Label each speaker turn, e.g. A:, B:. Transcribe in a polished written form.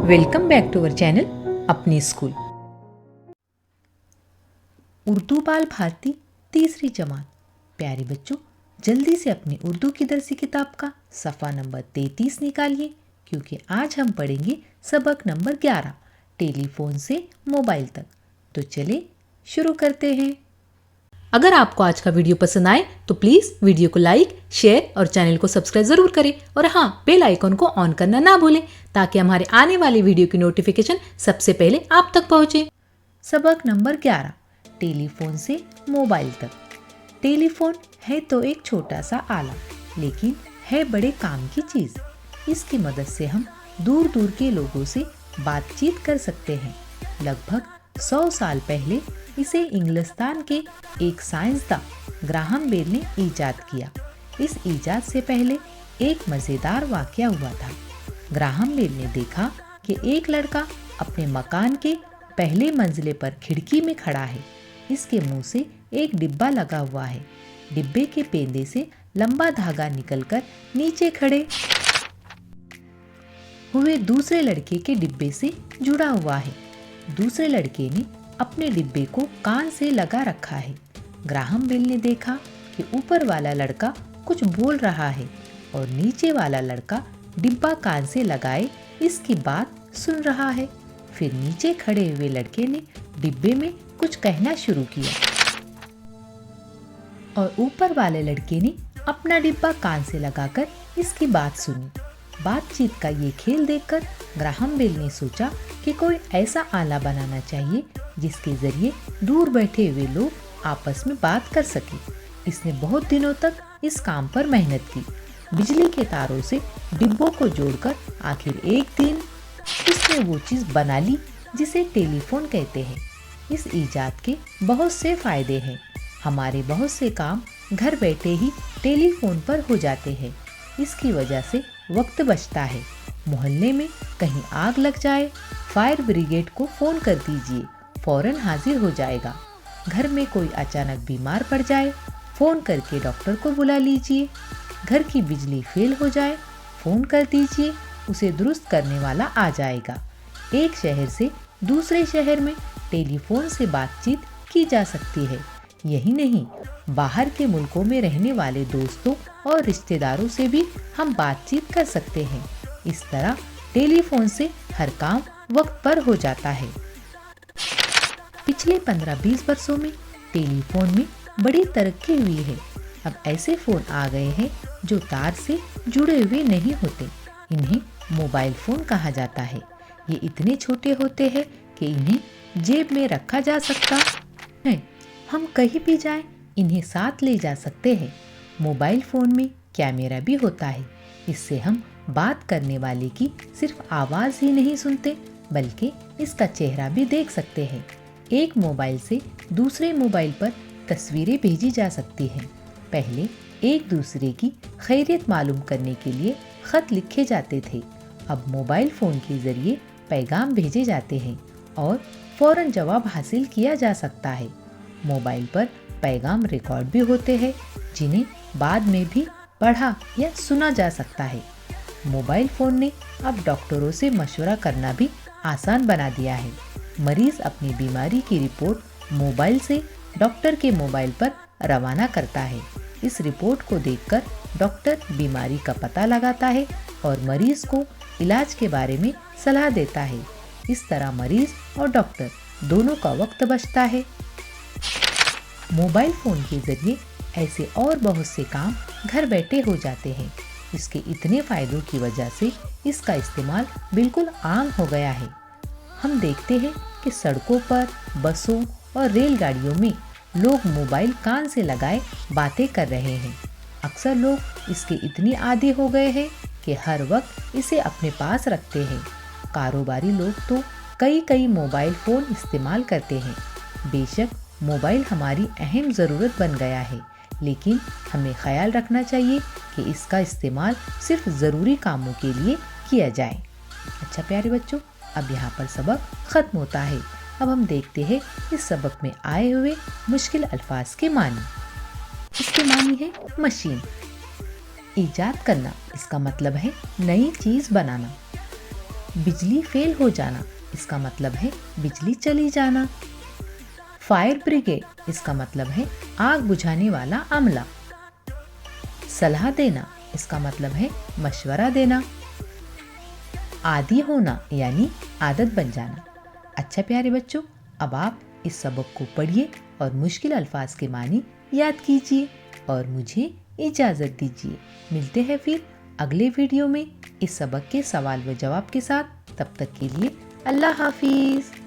A: Welcome back to our channel अपनी school. Urdu Bal Bharati तीसरी जमात। प्यारे बच्चों, जल्दी से अपनी उर्दू की दरसी किताब का सफ़ा नंबर 33 निकालिए, क्योंकि आज हम पढ़ेंगे सबक नंबर 11, टेलीफोन से मोबाइल तक। तो चले शुरू करते हैं। अगर आपको आज का वीडियो पसंद आए तो प्लीज़ वीडियो को लाइक, शेयर और चैनल को सब्सक्राइब ज़रूर करें। और हाँ, बेल आइकन को ऑन करना ना भूलें, ताकि हमारे आने वाले वीडियो की नोटिफिकेशन सबसे पहले आप तक पहुँचे। सबक नंबर 11, टेलीफोन से मोबाइल तक। टेलीफोन है तो एक छोटा सा आला, लेकिन है बड़े काम की चीज़। इसकी मदद से हम दूर दूर के लोगों से बातचीत कर सकते हैं। लगभग 100 साल पहले इसे इंग्लिस्तान के एक साइंसदान ग्राहम बेल ने ईजाद किया। इस ईजाद से पहले एक मज़ेदार वाक़या हुआ था। ग्राहम बेल ने देखा कि एक लड़का अपने मकान के पहले मंजिले पर खिड़की में खड़ा है। इसके मुंह से एक डिब्बा लगा हुआ है। डिब्बे के पेंदे से लंबा धागा निकलकर नीचे खड़े हुए दूसरे लड़के के डिब्बे से जुड़ा हुआ है। दूसरे लड़के ने अपने डिब्बे को कान से लगा रखा है। ग्राहम बेल ने देखा कि ऊपर वाला लड़का कुछ बोल रहा है और नीचे वाला लड़का डिब्बा कान से लगाए इसकी बात सुन रहा है। फिर नीचे खड़े हुए लड़के ने डिब्बे में कुछ कहना शुरू किया और ऊपर वाले लड़के ने अपना डिब्बा कान से लगाकर इसकी बात सुनी। बातचीत का ये खेल देखकर ग्राहम बेल ने सोचा कि कोई ऐसा आला बनाना चाहिए जिसके जरिए दूर बैठे हुए लोग आपस में बात कर सके। इसने बहुत दिनों तक इस काम पर मेहनत की। बिजली के तारों से डिब्बों को जोड़कर आखिर एक दिन उसने वो चीज़ बना ली जिसे टेलीफोन कहते हैं। इस ईजाद के बहुत से फायदे हैं। हमारे बहुत से काम घर बैठे ही टेलीफोन पर हो जाते हैं। इसकी वजह से वक्त बचता है। मोहल्ले में कहीं आग लग जाए, फायर ब्रिगेड को फ़ोन कर दीजिए, फौरन हाजिर हो जाएगा। घर में कोई अचानक बीमार पड़ जाए, फ़ोन करके डॉक्टर को बुला लीजिए। घर की बिजली फेल हो जाए, फ़ोन कर दीजिए, उसे दुरुस्त करने वाला आ जाएगा। एक शहर से दूसरे शहर में टेलीफोन से बातचीत की जा सकती है। यही नहीं, बाहर के मुल्कों में रहने वाले दोस्तों और रिश्तेदारों से भी हम बातचीत कर सकते हैं। इस तरह टेलीफोन से हर काम वक्त पर हो जाता है। पिछले 15-20 वर्षों में टेलीफोन में बड़ी तरक्की हुई है। अब ऐसे फ़ोन आ गए हैं जो तार से जुड़े हुए नहीं होते। इन्हें मोबाइल फ़ोन कहा जाता है। ये इतने छोटे होते हैं कि इन्हें जेब में रखा जा सकता है। हम कहीं भी जाएं, इन्हें साथ ले जा सकते हैं। मोबाइल फ़ोन में कैमरा भी होता है। इससे हम बात करने वाले की सिर्फ आवाज़ ही नहीं सुनते, बल्कि इसका चेहरा भी देख सकते हैं। एक मोबाइल से दूसरे मोबाइल पर तस्वीरें भेजी जा सकती हैं। पहले एक दूसरे की खैरियत मालूम करने के लिए ख़त लिखे जाते थे। अब मोबाइल फ़ोन के ज़रिए पैगाम भेजे जाते हैं और फ़ौरन जवाब हासिल किया जा सकता है। मोबाइल पर पैगाम रिकॉर्ड भी होते हैं, जिन्हें बाद में भी पढ़ा या सुना जा सकता है। मोबाइल फ़ोन ने अब डॉक्टरों से मशवरा करना भी आसान बना दिया है। मरीज़ अपनी बीमारी की रिपोर्ट मोबाइल से डॉक्टर के मोबाइल पर रवाना करता है। इस रिपोर्ट को देखकर डॉक्टर बीमारी का पता लगाता है और मरीज़ को इलाज के बारे में सलाह देता है। इस तरह मरीज़ और डॉक्टर दोनों का वक्त बचता है। मोबाइल फ़ोन के ज़रिए ऐसे और बहुत से काम घर बैठे हो जाते हैं। इसके इतने फ़ायदों की वजह से इसका इस्तेमाल बिल्कुल आम हो गया है। हम देखते हैं कि सड़कों पर, बसों और रेलगाड़ियों में लोग मोबाइल कान से लगाए बातें कर रहे हैं। अक्सर लोग इसके इतने आदी हो गए हैं कि हर वक्त इसे अपने पास रखते हैं। कारोबारी लोग तो कई मोबाइल फ़ोन इस्तेमाल करते हैं। बेशक मोबाइल हमारी अहम ज़रूरत बन गया है, लेकिन हमें ख्याल रखना चाहिए कि इसका इस्तेमाल सिर्फ ज़रूरी कामों के लिए किया जाए। अच्छा प्यारे बच्चों, अब यहाँ पर सबक ख़त्म होता है। अब हम देखते हैं इस सबक में आए हुए मुश्किल अल्फाज के मानी। इसके मानी है मशीन। ईजाद करना, इसका मतलब है नई चीज़ बनाना। बिजली फेल हो जाना, इसका मतलब है बिजली चली जाना। फायर ब्रिगेड, इसका मतलब है आग बुझाने वाला अमला। सलाह देना, इसका मतलब है मशवरा देना। आदी होना यानी आदत बन जाना। अच्छा प्यारे बच्चों, अब आप इस सबक को पढ़िए और मुश्किल अल्फाज के मानी याद कीजिए और मुझे इजाज़त दीजिए। मिलते हैं फिर अगले वीडियो में इस सबक के सवाल व जवाब के साथ। तब तक के लिए अल्लाह हाफिज़।